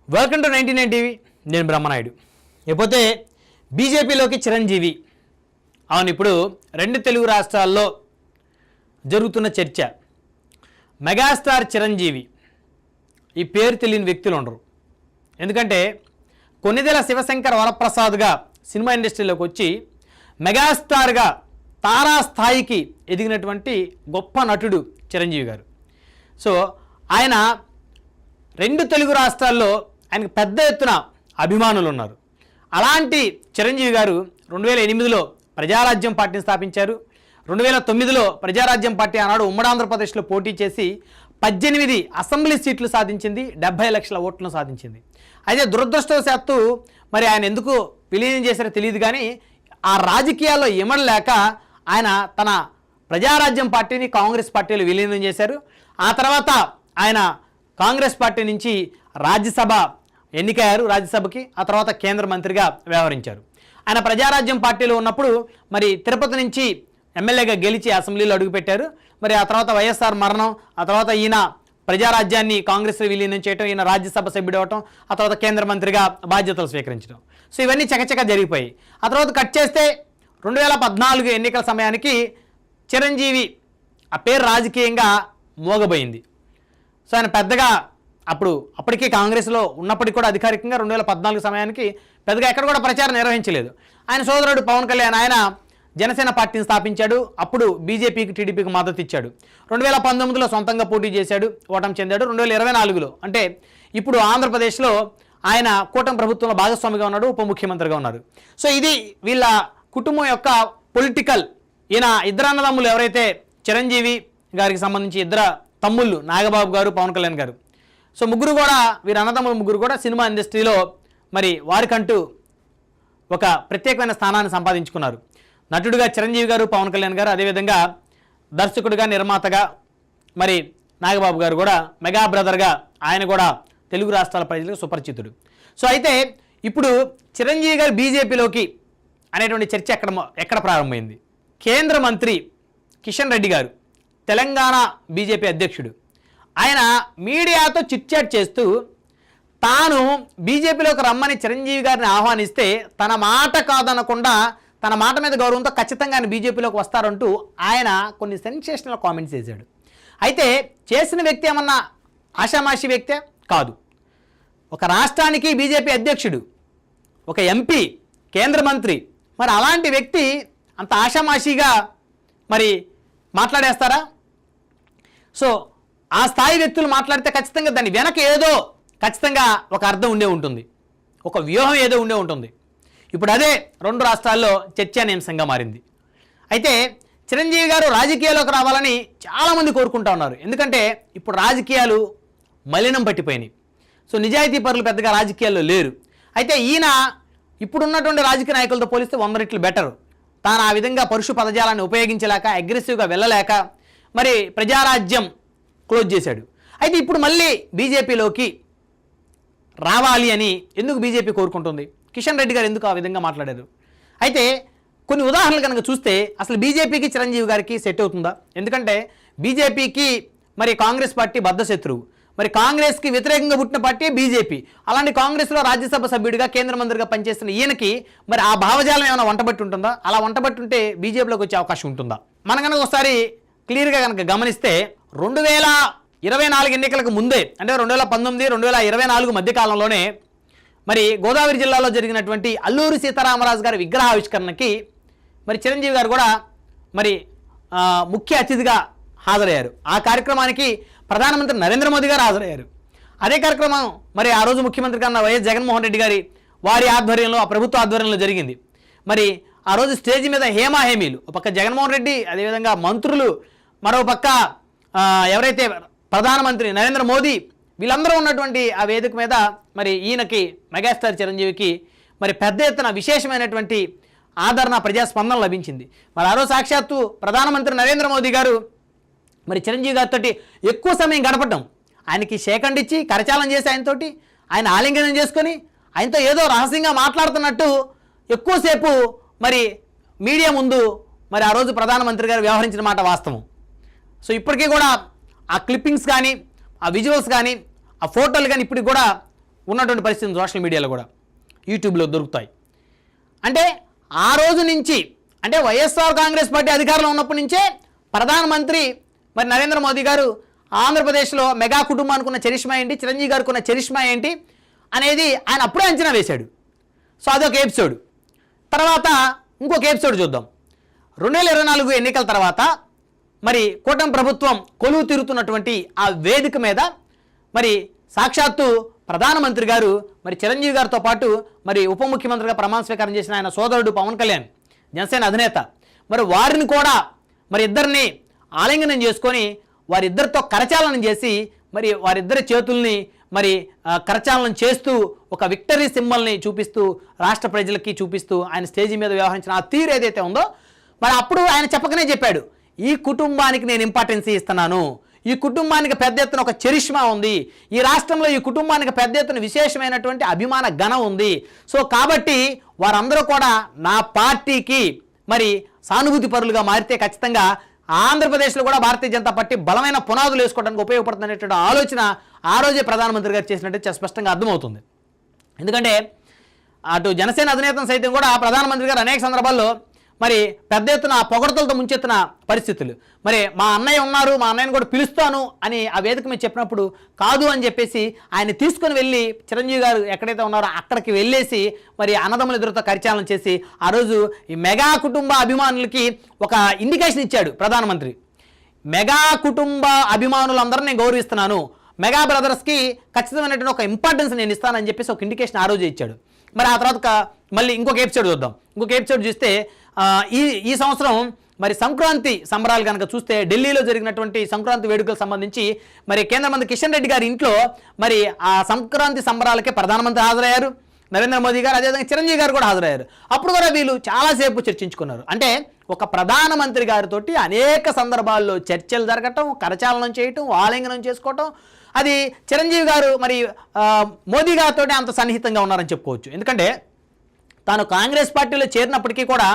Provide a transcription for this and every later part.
Welcome to 99 TV. నేను బ్రహ్మనాయుడు. ఇకపోతే బీజేపీలోకి చిరంజీవి. అవును, ఇప్పుడు రెండు తెలుగు రాష్ట్రాల్లో జరుగుతున్న చర్చ. మెగాస్టార్ చిరంజీవి ఈ పేరు తెలియని వ్యక్తులు ఉండరు. ఎందుకంటే కొన్నిదెల శివశంకర్ వరప్రసాద్గా సినిమా ఇండస్ట్రీలోకి వచ్చి మెగాస్టార్గా తారాస్థాయికి ఎదిగినటువంటి గొప్ప నటుడు చిరంజీవి గారు. సో ఆయన రెండు తెలుగు రాష్ట్రాల్లో ఆయనకు పెద్ద ఎత్తున అభిమానులు ఉన్నారు. అలాంటి చిరంజీవి గారు 2008లో ప్రజారాజ్యం పార్టీని స్థాపించారు. 2009లో ప్రజారాజ్యం పార్టీ ఆనాడు ఉమ్మడి ఆంధ్రప్రదేశ్లో పోటీ చేసి 18 అసెంబ్లీ సీట్లు సాధించింది, 70 లక్షల ఓట్లను సాధించింది. అయితే దురదృష్టవశాత్తు మరి ఆయన ఎందుకు విలీనం చేశారో తెలియదు, కానీ ఆ రాజకీయాల్లో ఇమడలేక ఆయన తన ప్రజారాజ్యం పార్టీని కాంగ్రెస్ పార్టీలో విలీనం చేశారు. ఆ తర్వాత ఆయన కాంగ్రెస్ పార్టీ నుంచి రాజ్యసభ ఎన్నికయ్యారు, రాజ్యసభకి. ఆ తర్వాత కేంద్ర మంత్రిగా వ్యవహరించారు. ఆయన ప్రజారాజ్యం పార్టీలో ఉన్నప్పుడు మరి తిరుపతి నుంచి ఎమ్మెల్యేగా గెలిచి అసెంబ్లీలో అడుగుపెట్టారు. మరి ఆ తర్వాత వైఎస్ఆర్ మరణం, ఆ తర్వాత ఈయన ప్రజారాజ్యాన్ని కాంగ్రెస్లో విలీనం చేయడం, ఈయన రాజ్యసభ సభ్యుడు అవటం, ఆ తర్వాత కేంద్ర మంత్రిగా బాధ్యతలు స్వీకరించడం. సో ఇవన్నీ చకచక జరిగిపోయి ఆ తర్వాత కట్ చేస్తే 2014 ఎన్నికల సమయానికి చిరంజీవి ఆ పేరు రాజకీయంగా మోగబోయింది. సో ఆయన పెద్దగా అప్పటికీ కాంగ్రెస్లో ఉన్నప్పటికీ కూడా అధికారికంగా 2014 సమయానికి పెద్దగా ఎక్కడ కూడా ప్రచారం నిర్వహించలేదు. ఆయన సోదరుడు పవన్ కళ్యాణ్ ఆయన జనసేన పార్టీని స్థాపించాడు. అప్పుడు బీజేపీకి, టీడీపీకి మద్దతు ఇచ్చాడు. 2019లో సొంతంగా పోటీ చేశాడు, ఓటమి చెందాడు. 2024లో అంటే ఇప్పుడు ఆంధ్రప్రదేశ్లో ఆయన కూటమి ప్రభుత్వంలో భాగస్వామిగా ఉన్నాడు, ఉప ముఖ్యమంత్రిగా ఉన్నారు. సో ఇది వీళ్ళ కుటుంబం యొక్క పొలిటికల్. ఈయన ఇద్దరు అన్నదమ్ములు ఎవరైతే చిరంజీవి గారికి సంబంధించి ఇద్దరు తమ్ముళ్ళు నాగబాబు గారు, పవన్ కళ్యాణ్ గారు. సో ముగ్గురు కూడా, వీరి అన్నదమ్ములు ముగ్గురు కూడా సినిమా ఇండస్ట్రీలో మరి వారికంటూ ఒక ప్రత్యేకమైన స్థానాన్ని సంపాదించుకున్నారు. నటుడుగా చిరంజీవి గారు, పవన్ కళ్యాణ్ గారు, అదేవిధంగా దర్శకుడిగా, నిర్మాతగా మరి నాగబాబు గారు కూడా మెగా బ్రదర్గా ఆయన కూడా తెలుగు రాష్ట్రాల ప్రజలకు సుపరిచితుడు. సో అయితే ఇప్పుడు చిరంజీవి గారు బీజేపీలోకి అనేటువంటి చర్చ ఎక్కడ ప్రారంభమైంది? కేంద్ర మంత్రి కిషన్ రెడ్డి గారు, తెలంగాణ బీజేపీ అధ్యక్షుడు, ఆయన మీడియాతో చిట్చాట్ చేస్తూ తాను బీజేపీలోకి రమ్మని చిరంజీవి గారిని ఆహ్వానిస్తే తన మాట కాదనకుండా, తన మాట మీద గౌరవంతో ఖచ్చితంగా ఆయన బీజేపీలోకి వస్తారంటూ ఆయన కొన్ని సెన్సేషనల్ కామెంట్స్ చేశాడు. అయితే చేసిన వ్యక్తి ఏమన్నా ఆషామాషి వ్యక్తే కాదు. ఒక రాష్ట్రానికి బీజేపీ అధ్యక్షుడు, ఒక ఎంపీ, కేంద్ర మంత్రి. మరి అలాంటి వ్యక్తి అంత ఆషామాషిగా మరి మాట్లాడేస్తారా? సో ఆ స్థాయి వ్యక్తులు మాట్లాడితే ఖచ్చితంగా దాని వెనక ఏదో ఖచ్చితంగా ఒక అర్థం ఉండే ఉంటుంది, ఒక వ్యూహం ఏదో ఉండే ఉంటుంది. ఇప్పుడు అదే రెండు రాష్ట్రాల్లో చర్చానీయాంశంగా మారింది. అయితే చిరంజీవి గారు రాజకీయాల్లోకి రావాలని చాలామంది కోరుకుంటా ఉన్నారు. ఎందుకంటే ఇప్పుడు రాజకీయాలు మలినం పట్టిపోయినాయి. సో నిజాయితీ పరులు పెద్దగా రాజకీయాల్లో లేరు. అయితే ఈయన ఇప్పుడున్నటువంటి రాజకీయ నాయకులతో పోలిస్తే 100 రెట్లు బెటరు. తాను ఆ విధంగా పరుషు పదజాలాన్ని ఉపయోగించలేక, అగ్రెసివ్గా వెళ్ళలేక మరి ప్రజారాజ్యం క్లోజ్ చేశాడు. అయితే ఇప్పుడు మళ్ళీ బీజేపీలోకి రావాలి అని ఎందుకు బీజేపీ కోరుకుంటుంది? కిషన్ రెడ్డి గారు ఎందుకు ఆ విధంగా మాట్లాడారు? అయితే కొన్ని ఉదాహరణలు కనుక చూస్తే అసలు బీజేపీకి చిరంజీవి గారికి సెట్ అవుతుందా? ఎందుకంటే బీజేపీకి మరి కాంగ్రెస్ పార్టీ బద్ధశత్రువు, మరి కాంగ్రెస్కి వ్యతిరేకంగా పుట్టిన పార్టీ బీజేపీ. అలాంటి కాంగ్రెస్లో రాజ్యసభ సభ్యుడిగా, కేంద్ర మంత్రిగా పనిచేస్తున్న ఈయనకి మరి ఆ భావజాలం ఏమైనా వంటబట్టి ఉంటుందా? అలా వంటబట్టి ఉంటే బీజేపీలోకి వచ్చే అవకాశం ఉంటుందా? మనం కనుక ఒకసారి క్లియర్గా కనుక గమనిస్తే 2024 ఎన్నికలకు ముందే, అంటే 2019, 2024 మధ్యకాలంలోనే మరి గోదావరి జిల్లాలో జరిగినటువంటి అల్లూరి సీతారామరాజు గారి విగ్రహావిష్కరణకి మరి చిరంజీవి గారు కూడా మరి ముఖ్య అతిథిగా హాజరయ్యారు. ఆ కార్యక్రమానికి ప్రధానమంత్రి నరేంద్ర మోదీ గారు హాజరయ్యారు. అదే కార్యక్రమం మరి ఆ రోజు ముఖ్యమంత్రిగా ఉన్న వైఎస్ జగన్మోహన్ రెడ్డి గారి వారి ఆధ్వర్యంలో, ఆ ప్రభుత్వ ఆధ్వర్యంలో జరిగింది. మరి ఆ రోజు స్టేజ్ మీద హేమీలు, ఒక పక్క జగన్మోహన్ రెడ్డి, అదేవిధంగా మంత్రులు, మరో పక్క ఎవరైతే ప్రధానమంత్రి నరేంద్ర మోదీ, వీళ్ళందరూ ఉన్నటువంటి ఆ వేదిక మీద మరి ఈయనకి, మెగాస్టార్ చిరంజీవికి మరి పెద్ద ఎత్తున విశేషమైనటువంటి ఆదరణ, ప్రజాస్పందన లభించింది. మరి ఆ రోజు సాక్షాత్తు ప్రధానమంత్రి నరేంద్ర మోదీ గారు మరి చిరంజీవి గారితో ఎక్కువ సమయం గడపటం, ఆయనకి షేకండ్ ఇచ్చి కరచాలం చేసి ఆయనతోటి ఆయన ఆలింగనం చేసుకొని ఆయనతో ఏదో రహస్యంగా మాట్లాడుతున్నట్టు ఎక్కువసేపు మరి మీడియా ముందు మరి ఆ రోజు ప్రధానమంత్రి గారు వ్యవహరించిన మాట వాస్తవం. సో ఇప్పటికీ కూడా ఆ క్లిప్పింగ్స్ కానీ, ఆ విజువల్స్ కానీ, ఆ ఫోటోలు కానీ ఇప్పటికి కూడా ఉన్నటువంటి పరిస్థితి సోషల్ మీడియాలో కూడా యూట్యూబ్లో దొరుకుతాయి. అంటే ఆ రోజు నుంచి అంటే వైఎస్ఆర్ కాంగ్రెస్ పార్టీ అధికారంలో ఉన్నప్పటి నుంచే ప్రధానమంత్రి మరి నరేంద్ర మోదీ గారు ఆంధ్రప్రదేశ్లో మెగా కుటుంబానికి ఉన్న చరిష్మా ఏంటి, చిరంజీవి గారికి ఉన్న చరిష్మా ఏంటి అనేది ఆయన అప్పుడే అంచనా వేశాడు. సో అదొక ఎపిసోడ్. తర్వాత ఇంకొక ఎపిసోడ్ చూద్దాం. 2024 ఎన్నికల తర్వాత మరి కూటమి ప్రభుత్వం కొలువు తీరుతున్నటువంటి ఆ వేదిక మీద మరి సాక్షాత్తు ప్రధానమంత్రి గారు మరి చిరంజీవి గారితో పాటు మరి ఉప ముఖ్యమంత్రిగా ప్రమాణ స్వీకారం చేసిన ఆయన సోదరుడు పవన్ కళ్యాణ్, జనసేన అధినేత, మరి వారిని కూడా మరి ఇద్దరిని ఆలింగనం చేసుకొని వారిద్దరితో కరచాలనం చేసి మరి వారిద్దరి చేతుల్ని మరి కరచాలనం చేస్తూ ఒక విక్టరీ సింబల్ని చూపిస్తూ రాష్ట్ర ప్రజలకి చూపిస్తూ ఆయన స్టేజీ మీద వ్యవహరించిన ఆ తీరు ఏదైతే ఉందో మరి అప్పుడు ఆయన చెప్పకనే చెప్పాడు, ఈ కుటుంబానికి నేను ఇంపార్టెన్స్ ఇస్తున్నాను, ఈ కుటుంబానికి పెద్ద ఎత్తున ఒక చరిష్మా ఉంది, ఈ రాష్ట్రంలో ఈ కుటుంబానికి పెద్ద ఎత్తున విశేషమైనటువంటి అభిమాన గణం ఉంది. సో కాబట్టి వారందరూ కూడా నా పార్టీకి మరి సానుభూతి పరులుగా మారితే ఖచ్చితంగా ఆంధ్రప్రదేశ్లో కూడా భారతీయ జనతా పార్టీ బలమైన పునాదులు వేసుకోవడానికి ఉపయోగపడుతున్నటువంటి ఆలోచన ఆ రోజే ప్రధానమంత్రి గారు చేసినట్టు స్పష్టంగా అర్థమవుతుంది. ఎందుకంటే అటు జనసేన అధినేత సైతం కూడా ప్రధానమంత్రి గారు అనేక సందర్భాల్లో మరి పెద్ద ఎత్తున పొగడతలతో ముంచెత్తిన పరిస్థితులు, మరి మా అన్నయ్య ఉన్నారు, మా అన్నయ్యని కూడా పిలుస్తాను అని ఆ వేదిక మీద చెప్పినప్పుడు కాదు అని చెప్పేసి ఆయన తీసుకొని వెళ్ళి చిరంజీవి గారు ఎక్కడైతే ఉన్నారో అక్కడికి వెళ్ళేసి మరి అన్నదమ్ముల ఎదురుతో కరిచాలనం చేసి ఆ రోజు ఈ మెగా కుటుంబ అభిమానులకి ఒక ఇండికేషన్ ఇచ్చాడు ప్రధానమంత్రి. మెగా కుటుంబ అభిమానులందరూ నేను గౌరవిస్తున్నాను, మెగా బ్రదర్స్కి ఖచ్చితమైనటువంటి ఒక ఇంపార్టెన్స్ నేను ఇస్తానని చెప్పేసి ఒక ఇండికేషన్ ఆ రోజు ఇచ్చాడు. మరి ఆ తర్వాత మళ్ళీ ఇంకొక ఎపిసోడ్ చూద్దాం. ఇంకొక ఎపిసోడ్ చూస్తే ఈ సంవత్సరం మరి సంక్రాంతి సంబరాలు కనుక చూస్తే ఢిల్లీలో జరిగినటువంటి సంక్రాంతి వేడుకలకు సంబంధించి మరి కేంద్ర మంత్రి కిషన్ రెడ్డి గారి ఇంట్లో మరి ఆ సంక్రాంతి సంబరాలకే ప్రధానమంత్రి హాజరయ్యారు, నరేంద్ర మోదీ గారు, అదేవిధంగా చిరంజీవి గారు కూడా హాజరయ్యారు. అప్పుడు కూడా వీళ్ళు చాలాసేపు చర్చించుకున్నారు. అంటే ఒక ప్రధానమంత్రి గారితో అనేక సందర్భాల్లో చర్చలు జరగటం, కరచాలనం చేయటం, ఆలింగనం చేసుకోవటం, అది చిరంజీవి గారు మరి మోదీ గారితో అంత సన్నిహితంగా ఉన్నారని చెప్పుకోవచ్చు. ఎందుకంటే తాను కాంగ్రెస్ పార్టీలో చేరినప్పటికీ కూడా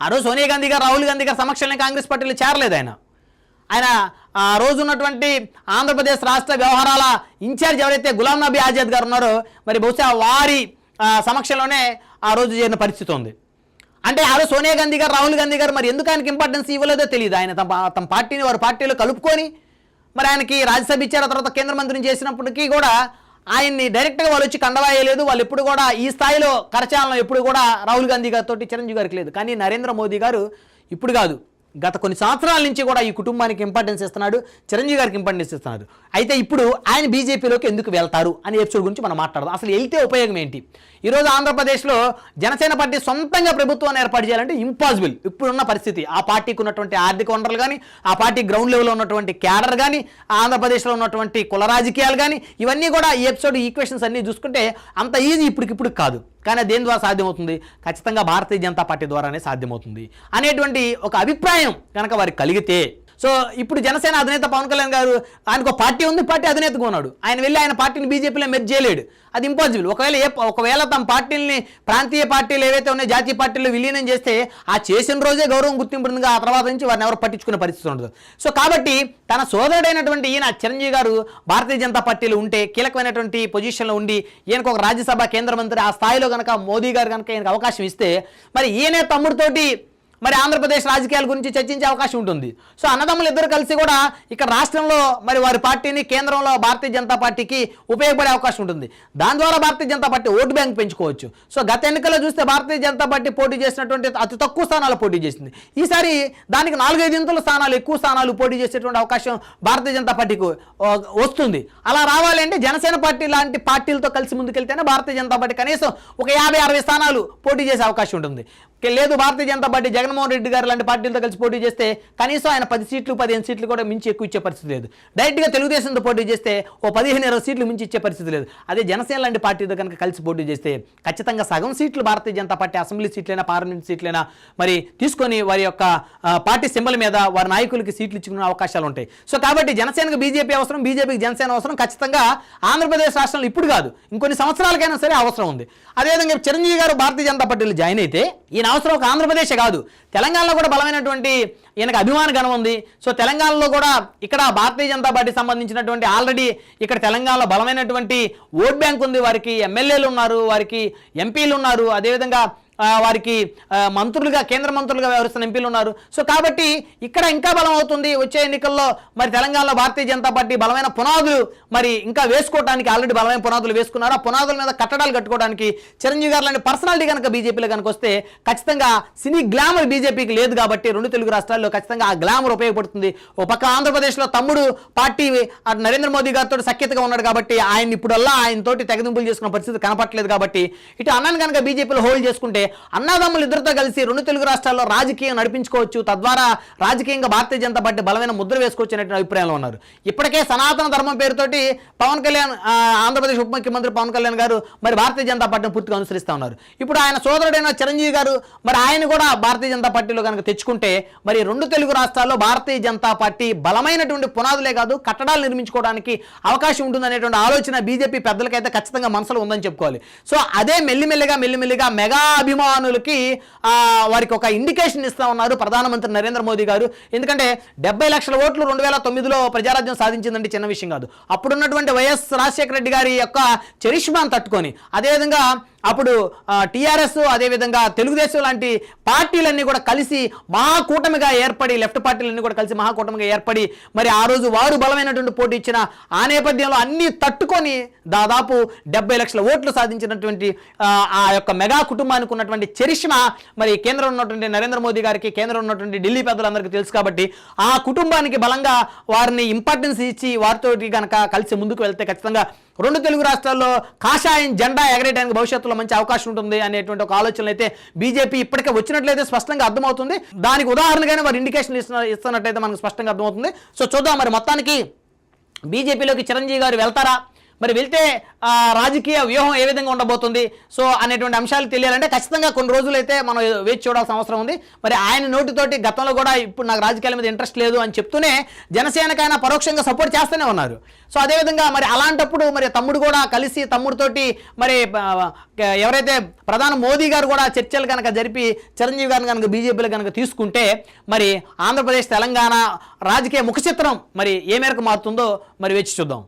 ఆ రోజు సోనియా గాంధీ గారు, రాహుల్ గాంధీ గారు సమక్షంలో కాంగ్రెస్ పార్టీలో చేరలేదు. ఆయన ఆ రోజు ఉన్నటువంటి ఆంధ్రప్రదేశ్ రాష్ట్ర వ్యవహారాల ఇన్ఛార్జ్ ఎవరైతే గులాం నబీ ఆజాద్ గారు ఉన్నారో మరి బహుశా వారి సమక్షంలోనే ఆ రోజు చేరిన పరిస్థితి ఉంది. అంటే ఆ రోజు సోనియా గాంధీ గారు, రాహుల్ గాంధీ గారు మరి ఎందుకు ఆయనకి ఇంపార్టెన్స్ ఇవ్వలేదో తెలియదు. ఆయన తమ పార్టీని వారి పార్టీలో కలుపుకొని మరి ఆయనకి రాజ్యసభ ఇచ్చారు, తర్వాత కేంద్ర మంత్రిని చేసినప్పటికీ కూడా ఆయన్ని డైరెక్ట్గా వాళ్ళు వచ్చి కండవాయలేదు. వాళ్ళు ఎప్పుడు కూడా ఈ స్థాయిలో కరచాలనం ఎప్పుడు కూడా రాహుల్ గాంధీ గారితో చిరంజీవి గారికి లేదు. కానీ నరేంద్ర మోదీ గారు ఇప్పుడు కాదు, గత కొన్ని సంవత్సరాల నుంచి కూడా ఈ కుటుంబానికి ఇంపార్టెన్స్ ఇస్తున్నాడు, చిరంజీవి గారికి ఇంపార్టెన్స్ ఇస్తున్నాడు. అయితే ఇప్పుడు ఆయన బీజేపీలోకి ఎందుకు వెళ్తారు అనే ఎపిసోడ్ గురించి మనం మాట్లాడదాం. అసలు వెళ్తే ఉపయోగం ఏంటి? ఈరోజు ఆంధ్రప్రదేశ్లో జనసేన పార్టీ సొంతంగా ప్రభుత్వాన్ని ఏర్పాటు చేయాలంటే ఇంపాసిబుల్. ఇప్పుడున్న పరిస్థితి, ఆ పార్టీకి ఉన్నటువంటి ఆర్థిక వనరులు కానీ, ఆ పార్టీ గ్రౌండ్ లెవెల్లో ఉన్నటువంటి క్యాడర్ కానీ, ఆంధ్రప్రదేశ్లో ఉన్నటువంటి కుల రాజకీయాలు కానీ, ఇవన్నీ కూడా ఈ ఎపిసోడ్ ఈక్వేషన్స్ అన్నీ చూసుకుంటే అంత ఈజీ ఇప్పటికిప్పుడు కాదు. కానీ దేని ద్వారా సాధ్యమవుతుంది? ఖచ్చితంగా భారతీయ జనతా పార్టీ ద్వారానే సాధ్యమవుతుంది అనేటువంటి ఒక అభిప్రాయం కనుక వారికి కలిగితే, సో ఇప్పుడు జనసేన అధినేత పవన్ కళ్యాణ్ గారు ఆయనకు పార్టీ ఉంది, పార్టీ అధినేతగా ఉన్నాడు, ఆయన వెళ్ళి ఆయన పార్టీని బీజేపీలో మెర్జ్ చేయలేడు, అది ఇంపాసిబుల్. ఒకవేళ తమ పార్టీలని ప్రాంతీయ పార్టీలు ఏవైతే ఉన్నాయో జాతీయ పార్టీలు విలీనం చేస్తే ఆ చేసిన రోజే గౌరవం గుర్తింపుగా ఆ తర్వాత నుంచి వారిని ఎవరు పట్టించుకునే పరిస్థితి ఉండదు. సో కాబట్టి తన సోదరుడైనటువంటి ఈయన చిరంజీవి గారు భారతీయ జనతా పార్టీలో ఉంటే కీలకమైనటువంటి పొజిషన్లో ఉండి ఈయనకు ఒక రాజ్యసభ కేంద్ర మంత్రి ఆ స్థాయిలో కనుక మోదీ గారు కనుక ఈయనకు అవకాశం ఇస్తే మరి ఈయనే తమ్ముడితోటి మరి ఆంధ్రప్రదేశ్ రాజకీయాల గురించి చర్చించే అవకాశం ఉంటుంది. సో అన్నదమ్ములు ఇద్దరు కలిసి కూడా ఇక్కడ రాష్ట్రంలో మరి వారి పార్టీని, కేంద్రంలో భారతీయ జనతా పార్టీకి ఉపయోగపడే అవకాశం ఉంటుంది. దాని ద్వారా Bharatiya Janata party vote bank పెంచుకోవచ్చు. సో గత ఎన్నికల్లో చూస్తే భారతీయ జనతా పార్టీ పోటీ చేసినటువంటి అతి తక్కువ స్థానాలు పోటీ చేసింది. ఈసారి దానికి 4-5 స్థానాలు ఎక్కువ స్థానాలు పోటీ చేసేటువంటి అవకాశం భారతీయ జనతా పార్టీకి వస్తుంది. అలా రావాలంటే జనసేన పార్టీ లాంటి పార్టీలతో కలిసి ముందుకెళ్తేనే భారతీయ జనతా పార్టీ కనీసం ఒక 50-60 స్థానాలు పోటీ చేసే అవకాశం ఉంటుంది. లేదు భారతీయ జనతా పార్టీ జగన్మోహన్ రెడ్డి గారు లాంటి పార్టీలతో కలిసి పోటీ చేస్తే కనీసం ఆయన 10 సీట్లు 15 సీట్లు కూడా మించి ఎక్కువ ఇచ్చే పరిస్థితి లేదు. డైరెక్ట్గా తెలుగుదేశంతో పోటీ చేస్తే ఓ 15-20 సీట్లు మించి ఇచ్చే పరిస్థితి లేదు. అదే జనసేన లాంటి పార్టీతో కనుక కలిసి పోటీ చేస్తే ఖచ్చితంగా సగం సీట్లు Bharatiya Janata party assembly సీట్లైనా parliament సీట్లైనా మరి తీసుకొని వారి యొక్క పార్టీ సింబల్ మీద వారి నాయకులకి సీట్లు ఇచ్చుకునే అవకాశాలు ఉంటాయి. సో కాబట్టి జనసేనకు బీజేపీ అవసరం, బీజేపీకి జనసేన అవసరం. ఖచ్చితంగా ఆంధ్రప్రదేశ్ రాష్ట్రంలో ఇప్పుడు కాదు, ఇంకొన్ని సంవత్సరాలకైనా సరే అవసరం ఉంది. అదేవిధంగా చిరంజీవి గారు భారతీయ జనతా పార్టీలో జాయిన్ అయితే ఈయన అవసరం ఒక ఆంధ్రప్రదేశ్ కాదు, తెలంగాణలో కూడా బలమైనటువంటి ఈయనకు అభిమాన గణం ఉంది. సో తెలంగాణలో కూడా ఇక్కడ భారతీయ జనతా పార్టీ సంబంధించినటువంటి ఆల్రెడీ ఇక్కడ తెలంగాణలో బలమైనటువంటి ఓట్ బ్యాంక్ ఉంది, వారికి ఎమ్మెల్యేలు ఉన్నారు, వారికి ఎంపీలు ఉన్నారు, అదేవిధంగా వారికి మంత్రులుగా కేంద్ర మంత్రులుగా వ్యవహరిస్తున్న ఎంపీలు ఉన్నారు. సో కాబట్టి ఇక్కడ ఇంకా బలం అవుతుంది. వచ్చే ఎన్నికల్లో మరి తెలంగాణలో భారతీయ జనతా పార్టీ బలమైన పునాదులు మరి ఇంకా వేసుకోవడానికి ఆల్రెడీ బలమైన పునాదులు వేసుకున్నారు. ఆ పునాదుల మీద కట్టడాలు కట్టుకోవడానికి చిరంజీవి గారు లాంటి పర్సనాలిటీ కనుక బీజేపీలో కనుక వస్తే ఖచ్చితంగా సినీ గ్లామర్ బీజేపీకి లేదు కాబట్టి రెండు తెలుగు రాష్ట్రాల్లో ఖచ్చితంగా ఆ గ్లామర్ ఉపయోగపడుతుంది. ఒక పక్క ఆంధ్రప్రదేశ్లో తమ్ముడు పార్టీ నరేంద్ర మోదీ గారితో సఖ్యతగా ఉన్నాడు కాబట్టి ఆయన ఇప్పుడల్లా ఆయనతోటి తెగదింపులు చేసుకున్న పరిస్థితి కనపట్లేదు కాబట్టి ఇటు అన్నాను కనుక బీజేపీలో హోల్డ్ చేసుకుంటే అన్నదమ్ములు ఇద్దరితో కలిసి రెండు తెలుగు రాష్ట్రాల్లో రాజకీయం నడిపించుకోవచ్చు, తద్వారా రాజకీయంగా భారతీయ జనతా పార్టీ బలమైన ముద్ర వేసుకోవచ్చు అనే అభిప్రాయంలో ఉన్నారు. ఇప్పటికే సనాతన ధర్మం పేరుతోటి పవన్ కళ్యాణ్ ఆంధ్రప్రదేశ్ ఉప ముఖ్యమంత్రి పవన్ కళ్యాణ్ గారు మరి భారతీయ జనతా పార్టీని పూర్తిగా అనుసరిస్తూ ఉన్నారు. ఇప్పుడు ఆయన సోదరుడైన చిరంజీవి గారు మరి ఆయన కూడా భారతీయ జనతా పార్టీలో కనుక తెచ్చుకుంటే మరి రెండు తెలుగు రాష్ట్రాల్లో భారతీయ జనతా పార్టీ బలమైనటువంటి పునాదులే కాదు కట్టడాలు నిర్మించుకోవడానికి అవకాశం ఉంటుందనేటువంటి ఆలోచన బీజేపీ పెద్దలకైతే ఖచ్చితంగా మనసులో ఉందని చెప్పుకోవాలి. సో అదే మెల్లిమెల్లిగా మెగా అభిమానులకి వారికి ఒక ఇండికేషన్ ఇస్తా ఉన్నారు ప్రధానమంత్రి నరేంద్ర మోదీ గారు. ఎందుకంటే 70 లక్షల ఓట్లు 2009లో ప్రజారాజ్యం సాధించిందంటే చిన్న విషయం కాదు. అప్పుడున్నటువంటి వైఎస్ రాజశేఖర రెడ్డి గారి యొక్క చరిష్మాను తట్టుకొని అదేవిధంగా అప్పుడు టీఆర్ఎస్ అదేవిధంగా తెలుగుదేశం లాంటి పార్టీలన్నీ కూడా కలిసి మహాకూటమిగా ఏర్పడి లెఫ్ట్ పార్టీలన్నీ కూడా కలిసి మహాకూటమిగా ఏర్పడి మరి ఆ రోజు వారు బలమైనటువంటి పోటీ ఇచ్చిన ఆ నేపథ్యంలో అన్నీ తట్టుకొని దాదాపు 70 లక్షల ఓట్లు సాధించినటువంటి ఆ యొక్క మెగా కుటుంబానికి ఉన్నటువంటి చరిష్మా మరి కేంద్రంలో ఉన్నటువంటి నరేంద్ర మోదీ గారికి కేంద్రంలో ఉన్నటువంటి ఢిల్లీ పెద్దలందరికీ తెలుసు కాబట్టి ఆ కుటుంబానికి బలంగా వారిని ఇంపార్టెన్స్ ఇచ్చి వారితో కనుక కలిసి ముందుకు వెళ్తే ఖచ్చితంగా రెండు తెలుగు రాష్ట్రాల్లో కాషాయం జెండా ఎగరేయడానికి భవిష్యత్తులో మంచి అవకాశం ఉంటుంది అనేటువంటి ఒక ఆలోచనలు అయితే బీజేపీ ఇప్పటికే వచ్చినట్లయితే స్పష్టంగా అర్థమవుతుంది. దానికి ఉదాహరణగానే వారు ఇండికేషన్ ఇస్తున్నట్లయితే మనకు స్పష్టంగా అర్థమవుతుంది. సో చూద్దాం మరి మొత్తానికి బీజేపీలోకి చిరంజీవి గారు వెళ్తారా, మరి వెళ్తే రాజకీయ వ్యూహం ఏ విధంగా ఉండబోతుంది సో అనేటువంటి అంశాలు తెలియాలంటే ఖచ్చితంగా కొన్ని రోజులైతే మనం వేచి చూడాల్సిన అవసరం ఉంది. మరి ఆయన నోటితోటి గతంలో కూడా ఇప్పుడు నాకు రాజకీయాల మీద ఇంట్రెస్ట్ లేదు అని చెప్తూనే జనసేనకైనా పరోక్షంగా సపోర్ట్ చేస్తూనే ఉన్నారు. సో అదేవిధంగా మరి అలాంటప్పుడు మరి తమ్ముడు కూడా కలిసి తమ్ముడితోటి మరి ఎవరైతే ప్రధాని మోదీ గారు కూడా చర్చలు కనుక జరిపి చిరంజీవి గారిని కనుక బీజేపీలో కనుక తీసుకుంటే మరి ఆంధ్రప్రదేశ్ తెలంగాణ రాజకీయ ముఖచిత్రం మరి ఏ మేరకు మారుతుందో మరి వేచి చూద్దాం.